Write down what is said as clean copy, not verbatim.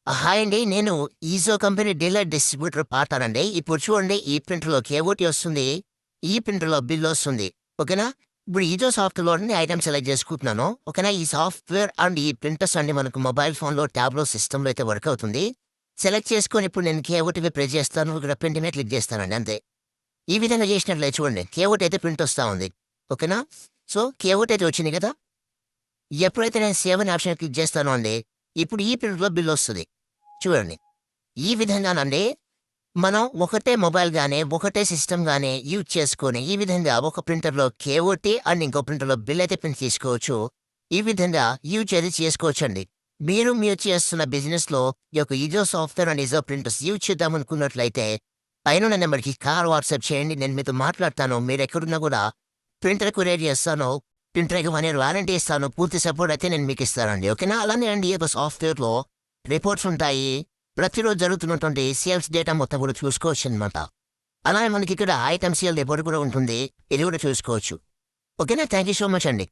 Hi అండి. నేను ఈజో company dealer distributor పార్ట్‌నరండి. ఇప్పుడు చూడండి ఈ ప్రింటర్‌లో కేఓటీ వస్తుంది. ఈ ప్రింటర్‌లో బిల్ వస్తుంది. ఓకేనా? ఇప్పుడు ఈజో సాఫ్ట్‌వేర్‌లోని ఐటెమ్ సెలెక్ట్ చేసుకుంటున్నాను. ఓకేనా? ఈ సాఫ్ట్‌వేర్ అండ్ ఈ ప్రింటర్స్ అన్నీ మనకు మొబైల్ ఫోన్‌లో, ట్యాబ్‌లో, సిస్టమ్‌లో అయితే వర్క్ అవుతుంది. సెలెక్ట్ చేసుకొని ఇప్పుడు నేను కేఓటీపై ప్రెస్ చేస్తాను. ఇక్కడ ప్రింట్ మీద క్లిక్ చేస్తానండి అంతే. ఈ విధంగా చేసినట్లయితే చూడండి కేఓటీ అయితే ప్రింట్ వస్తా ఉంది. ఓకేనా? సో, కేఓటీ అయితే వచ్చింది కదా! ఎప్పుడైతే నేను సేవ్ అనే ఆప్షన్ క్లిక్ చేస్తానో అండి, ఇప్పుడు ఈ ప్రింటర్‌లో బిల్ వస్తది. చూడండి. ఈ విధంగానండి మనం ఒకటే మొబైల్ గానీ, ఒకటే సిస్టమ్ గానీ యూజ్ చేసుకొని, ఈ విధంగా ఒక ప్రింటర్‌లో కేఓటీ అండ్ ఇంకో ప్రింటర్‌లో బిల్ అయితే ప్రింట్ తీసుకోవచ్చు. ఈ విధంగా యూజ్ అయితే చేసుకోవచ్చండి. మీరు చేస్తున్న బిజినెస్‌లో ఈ యొక్క ఇజో సాఫ్ట్‌వేర్ అండ్ ఇజో ప్రింటర్స్ యూజ్ చేద్దామనుకున్నట్లయితే, పైనున్న నెంబర్‌కి కాల్, వాట్సాప్ చేయండి. నేను మీతో మాట్లాడతాను. మీరెక్కడున్నా గూడా ప్రింటర్ కొరియర్ చేస్తాను. ప్రింటర్‌కి 1 ఇయర్ వారంటీ ఇస్తాను. పూర్తి సపోర్ట్ అయితే నేను మీకిస్తానండి. ఓకేనా? అలానే అండి ఈ యొక్క సాఫ్ట్‌వేర్‌లో రిపోర్ట్స్ ఉంటాయి. ప్రతిరోజు జరుగుతున్నటువంటి సేల్స్ డేటా మొత్తం కూడా చూసుకోవచ్చనమాట. అలానే మనకిక్కడ ఐటెమ్ సేల్ రిపోర్ట్ కూడా ఉంటుంది. ఇది కూడా చూసుకోవచ్చు. ఓకేనా? థాంక్ యూ సో మచ్ అండి.